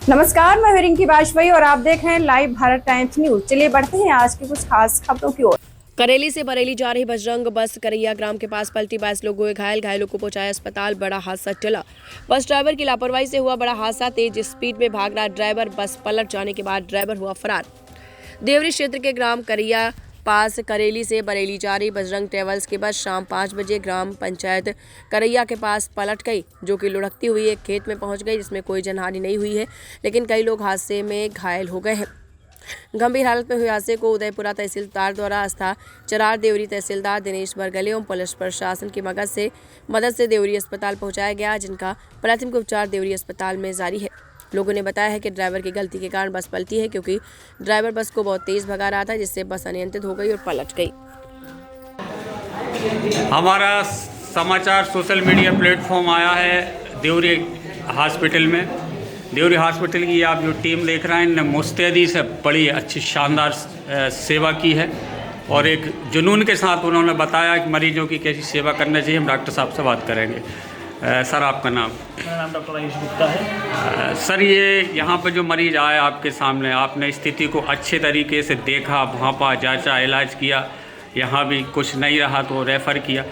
नमस्कार, मैं रिंकी वाजपेयी और आप देख रहे हैं लाइव भारत टाइम्स न्यूज। चलिए बढ़ते हैं आज की कुछ खास खबरों की ओर। करेली से बरेली जा रही बजरंग बस करैया ग्राम के पास पलटी, 22 लोग हुए घायल, घायलों को पहुंचाया अस्पताल। बड़ा हादसा टला। बस ड्राइवर की लापरवाही से हुआ बड़ा हादसा। तेज स्पीड में भाग रहा ड्राइवर, बस पलट जाने के बाद ड्राइवर हुआ फरार। देवरी क्षेत्र के ग्राम करैया पास करेली से बरेली जा रही बजरंग ट्रेवल्स की बस शाम 5 बजे ग्राम पंचायत करैया के पास पलट गई, जो कि लुढ़कती हुई एक खेत में पहुंच गई, जिसमें कोई जनहानि नहीं हुई है, लेकिन कई लोग हादसे में घायल हो गए हैं। गंभीर हालत में हुए हादसे को उदयपुरा तहसीलदार द्वारा आस्था चरार देवरी तहसीलदार दिनेश बरगले एवं पुलिस प्रशासन की मदद से देवरी अस्पताल पहुंचाया गया, जिनका प्राथमिक उपचार देवरी अस्पताल में जारी है। लोगों ने बताया है कि ड्राइवर की गलती के कारण बस पलटी है, क्योंकि ड्राइवर बस को बहुत तेज भगा रहा था, जिससे बस अनियंत्रित हो गई और पलट गई। हमारा समाचार सोशल मीडिया प्लेटफॉर्म आया है देवरी हॉस्पिटल में। देवरी हॉस्पिटल की आप जो टीम देख रहे हैं, इनने मुस्तैदी से बड़ी अच्छी शानदार सेवा की है और एक जुनून के साथ उन्होंने बताया कि मरीजों की कैसी सेवा करना चाहिए। हम डॉक्टर साहब से बात करेंगे। सर, आपका नाम? मेरा नाम डॉक्टर आयुष गुप्ता है। सर, ये यहाँ पर जो मरीज आया आपके सामने, आपने स्थिति को अच्छे तरीके से देखा, भांपा, जांचा, इलाज किया, यहाँ भी कुछ नहीं रहा तो रेफ़र किया।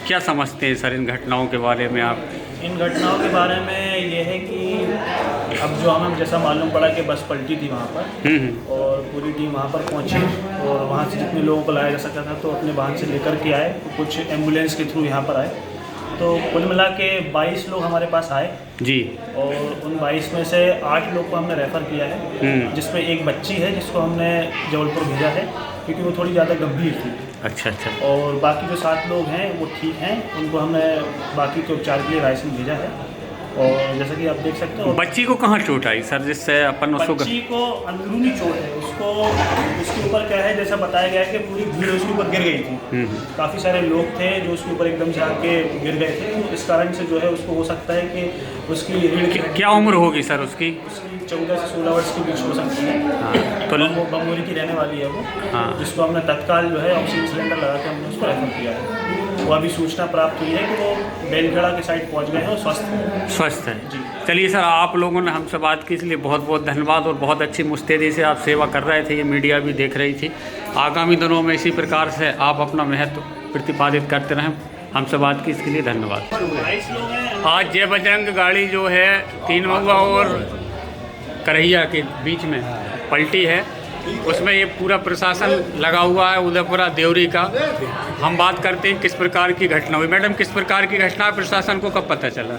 क्या समझते हैं सर इन घटनाओं के बारे में आप? इन घटनाओं के बारे में ये है कि अब जो हमें जैसा मालूम पड़ा कि बस पलटी थी वहाँ पर और पूरी टीम वहाँ पर पहुँची और वहाँ से जितने लोगों को लाया जा सका था तो अपने वाहन से लेकर के आए, कुछ एम्बुलेंस के थ्रू यहाँ पर आए। तो कुल मिला के 22 लोग हमारे पास आए जी, और उन 22 में से 8 लोग को हमने रेफ़र किया है, जिसमें एक बच्ची है जिसको हमने जबलपुर भेजा है क्योंकि वो थोड़ी ज़्यादा गंभीर थी। अच्छा। और बाकी जो 7 लोग हैं वो ठीक हैं, उनको हमने बाकी के उपचार के लिए रायसेन भेजा है। और जैसा कि आप देख सकते हो, बच्ची को कहाँ चोट आई सर, जिससे अपन उसको? बच्ची को अंदरूनी चोट है, उसको उसके ऊपर क्या है, जैसा बताया गया है कि पूरी भीड़ उसके ऊपर गिर गई थी। काफ़ी सारे लोग थे जो उसके ऊपर एकदम से आके गिर गए थे, तो इस कारण से जो है उसको हो सकता है कि उसकी रीढ़ क्या उम्र होगी सर उसकी? 14 से 16 वर्ष के बीच हो सकती है। तो वो बमोरी की रहने वाली है वो, जिसको हमने तत्काल जो है ऑक्सीजन सिलेंडर लगा के हमने उसको रेफर किया है। वो अभी सूचना प्राप्त हुई है कि वो बेलखेड़ा के साइड पहुंच गए हैं और स्वस्थ है जी। चलिए सर, आप लोगों ने हमसे बात की, इसलिए बहुत बहुत धन्यवाद और बहुत अच्छी मुस्तैदी से आप सेवा कर रहे थे, ये मीडिया भी देख रही थी। आगामी दिनों में इसी प्रकार से आप अपना महत्व प्रतिपादित करते रहें। हमसे बात की इसके लिए धन्यवाद। आज जय बजरंग गाड़ी जो है 3 महुआ और करैया के बीच में पलटी है, उसमें ये पूरा प्रशासन लगा हुआ है उदयपुरा देवरी का। हम बात करते हैं किस प्रकार की घटना हुई। मैडम, किस प्रकार की घटना प्रशासन को कब पता चला?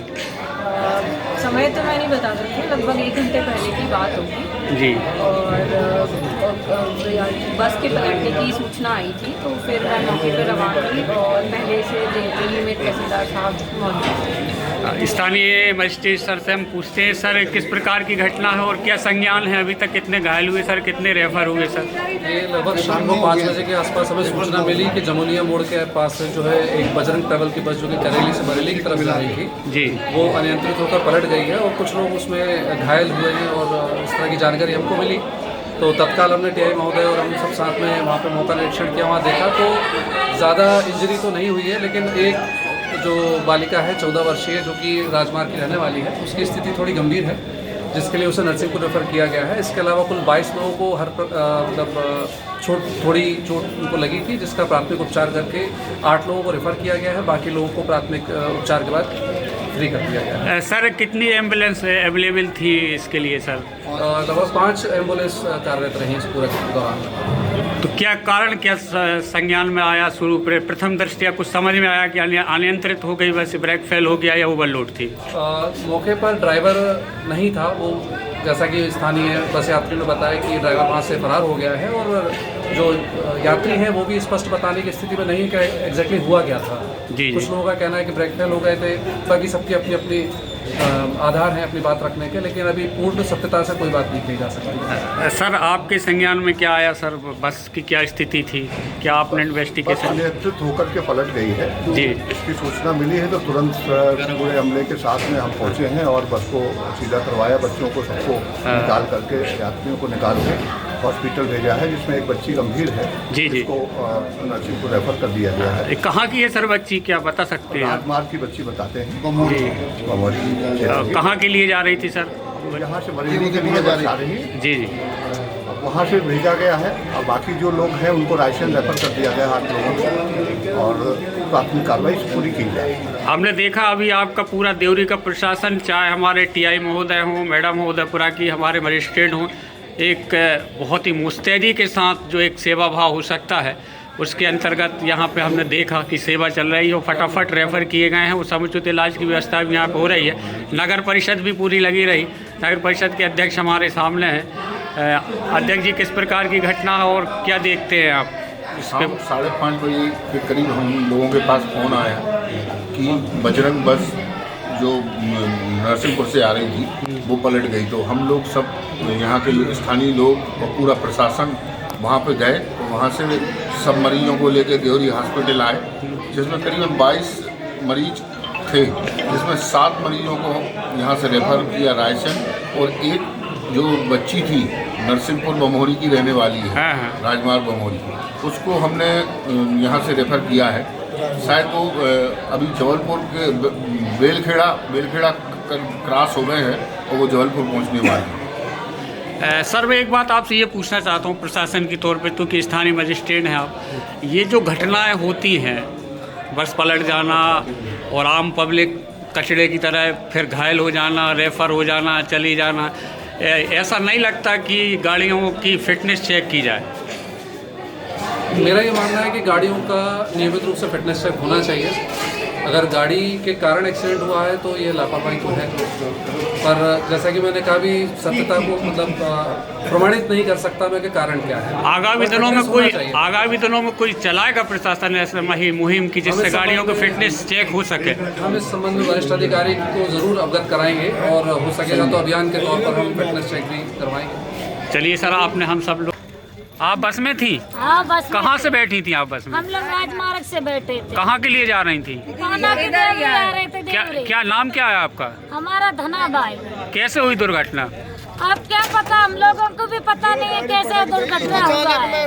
समय तो मैं नहीं बता सकती, लगभग 1 घंटे पहले की बात होगी जी। और बस के पलटने की सूचना आई थी, तो फिर मैं मौके पर रवाना हुई और पहले से देवरी में तहसीलदार साहब मौजूद थे। स्थानीय मजिस्ट्रेट सर से हम पूछते हैं, सर किस प्रकार की घटना है और क्या संज्ञान है अभी तक? कितने घायल हुए सर, कितने रेफर हुए सर? ये लगभग शाम को 5 बजे के आसपास हमें सूचना मिली कि जमुनिया मोड़ के पास से जो है एक बजरंग ट्रैवल की बस जो कि करेली से बरेली की तरफ जा रही थी जी, वो अनियंत्रित होकर पलट गई है और कुछ लोग उसमें घायल हुए हैं और इस तरह की जानकारी हमको मिली। तो तत्काल हमने टीआई महोदय और हम सब साथ में वहाँ पे मौका निरीक्षण किया। वहाँ देखा तो ज़्यादा इंजरी तो नहीं हुई है, लेकिन एक जो बालिका है 14 वर्षीय जो कि राजमार्ग की रहने वाली है, उसकी स्थिति थोड़ी गंभीर है, जिसके लिए उसे नर्सिंग को रेफर किया गया है। इसके अलावा कुल 22 लोगों को थोड़ी चोट उनको लगी थी, जिसका प्राथमिक उपचार करके 8 लोगों को रेफर किया गया है। बाकी लोगों को प्राथमिक उपचार के बाद फ्री कर दिया गया है। सर, कितनी एम्बुलेंस अवेलेबल थी इसके लिए सर? लगभग 5 एम्बुलेंस कार्यरत रही इस पूरे दौरान। तो क्या कारण, क्या संज्ञान में आया? शुरू प्रथम दृष्टया कुछ समझ में आया कि अनियंत्रित हो गई बस, ब्रेक फेल हो गया या ओवरलोड थी? मौके पर ड्राइवर नहीं था, वो जैसा कि स्थानीय बस यात्री ने बताया कि ड्राइवर वहाँ से फरार हो गया है और जो यात्री हैं वो भी स्पष्ट बताने की स्थिति में नहीं कि एग्जैक्टली हुआ क्या था। जी। कुछ लोगों का कहना है कि ब्रेक फेल हो गए थे, बाकी सबकी अपनी अपनी आधार हैं अपनी बात रखने के, लेकिन अभी पूर्ण सत्यता से कोई बात नहीं कही जा सकती। सर, आपके संज्ञान में क्या आया सर? बस की क्या स्थिति थी, क्या आपने इन्वेस्टिगेशन? अनियंत्रित होकर के पलट गई है जी। इसकी सूचना मिली है तो तुरंत पूरे अमले के साथ में हम पहुंचे हैं और बस को सीधा करवाया, बच्चों को सबको निकाल करके, यात्रियों को निकाल के हॉस्पिटल भेजा है, जिसमें एक बच्ची गंभीर है। जी जी। उसको नर्सिंग को रेफर कर दिया गया है। कहाँ की है सर बच्ची, क्या बता सकते हैं? राजमार्ग की बच्ची बताते हैं, बमोरी। कहाँ के लिए जा रही थी सर? यहाँ से बरेली के लिए बस आ रही है, जी जी, वहाँ से भेजा गया है और बाकी जो लोग हैं उनको रायसेन रेफर कर दिया गया 8 लोगों को और प्राथमिक कार्रवाई पूरी की जाएगी। हमने देखा अभी आपका पूरा देवरी का प्रशासन, चाहे हमारे टीआई महोदय हों, मैडम महोदयपुरा की, हमारे मजिस्ट्रेट हों, एक बहुत ही मुस्तैदी के साथ जो एक सेवा भाव हो सकता है उसके अंतर्गत यहाँ पे हमने देखा कि सेवा चल रही है, फटाफट रेफ़र किए गए हैं, वो समुचित इलाज की व्यवस्था भी यहाँ पे हो रही है। नगर परिषद भी पूरी लगी रही। नगर परिषद के अध्यक्ष हमारे सामने हैं। अध्यक्ष जी, किस प्रकार की घटना है और क्या देखते हैं आप? शाम 5:30 बजे के करीब हम लोगों के पास फ़ोन आया कि बजरंग बस जो नरसिंहपुर से आ रही थी वो पलट गई। तो हम लोग सब यहाँ के स्थानीय लोग और पूरा प्रशासन वहाँ पे गए। तो वहाँ से सब मरीजों को लेकर देवरी हॉस्पिटल आए, जिसमें करीबन 22 मरीज थे, जिसमें 7 मरीजों को यहाँ से रेफ़र किया रायसेन और एक जो बच्ची थी नरसिंहपुर बमोहरी की रहने वाली है, राजमार्ग बमोहरी, उसको हमने यहाँ से रेफ़र किया है। शायद वो अभी जबलपुर के बेलखेड़ा क्रॉस हो गए हैं और वो जबलपुर पहुँचने वाले हैं। सर, मैं एक बात आपसे ये पूछना चाहता हूँ प्रशासन के तौर पे, क्योंकि स्थानीय मजिस्ट्रेट हैं आप, ये जो घटनाएं होती हैं, बस पलट जाना और आम पब्लिक कचड़े की तरह फिर घायल हो जाना, रेफ़र हो जाना, चली जाना, ऐसा नहीं लगता कि गाड़ियों की फ़िटनेस चेक की जाए? मेरा ये मानना है कि गाड़ियों का नियमित रूप से फिटनेस चेक होना चाहिए। अगर गाड़ी के कारण एक्सीडेंट हुआ है तो ये लापरवाही तो है, पर जैसा कि मैंने कहा भी सत्यता को मतलब प्रमाणित नहीं कर सकता मैं कि कारण क्या है। आगामी दिनों में कोई चलाएगा प्रशासन ऐसे मुहिम की जिससे गाड़ियों की फिटनेस चेक हो सके? हम इस संबंध में वरिष्ठ अधिकारी को ज़रूर अवगत कराएंगे और हो सकेगा तो अभियान के तौर पर हम फिटनेस चेक भी करवाएंगे। चलिए सर, आपने हम सब लोग, आप बस में थी? हाँ, बस में। कहाँ से बैठी थी आप बस में? हम लोग राजमार्ग से बैठे थे। कहाँ के लिए जा रही थी? कान्हा की देवी आ रहे थे देवरी। क्या नाम क्या है आपका? हमारा धनाबाई। कैसे हुई दुर्घटना? अब क्या पता, हम लोगों को भी पता नहीं है कैसे दुर्घटना हुआ है।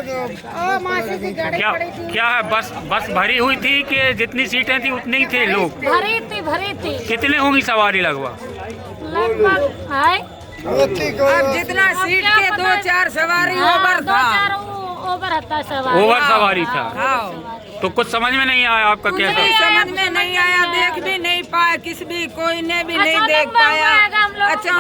क्या है, बस भरी हुई थी कि जितनी सीटें थी उतने ही थे लोग? भरी थी। कितने होंगी सवारी लगभग? अब जितना सीट के 2-4 सवारी ओवर था। ओवर सवारी था। तो कुछ समझ में नहीं आया आपका? कैसा समझ में नहीं आया, देख भी नहीं पाया, कोई ने भी नहीं देख पाया। अच्छा,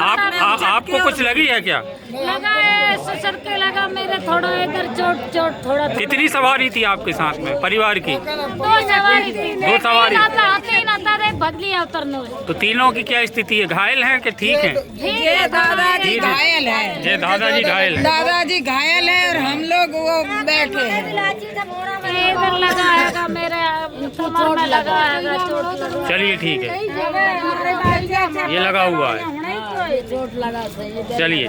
आपको कुछ लगी है क्या? लगा है, ससुर के लगा, मेरे थोड़ा इधर चोट थोड़ा। कितनी सवारी थी आपके साथ में परिवार की? 2 सवारी थी। 2 सवारी। बदली उतरने। तो तीनों की क्या स्थिति है? घायल हैं कि ठीक है? ये दादाजी घायल है। ये दादाजी घायल है। दादाजी घायल है और हम लोग वो बैठे हैं। इधर लगाएगा, मेरे कमर में लगाएगा चोट। चलिए ठीक है, ये लगा हुआ है। चोट लगा। चलिए।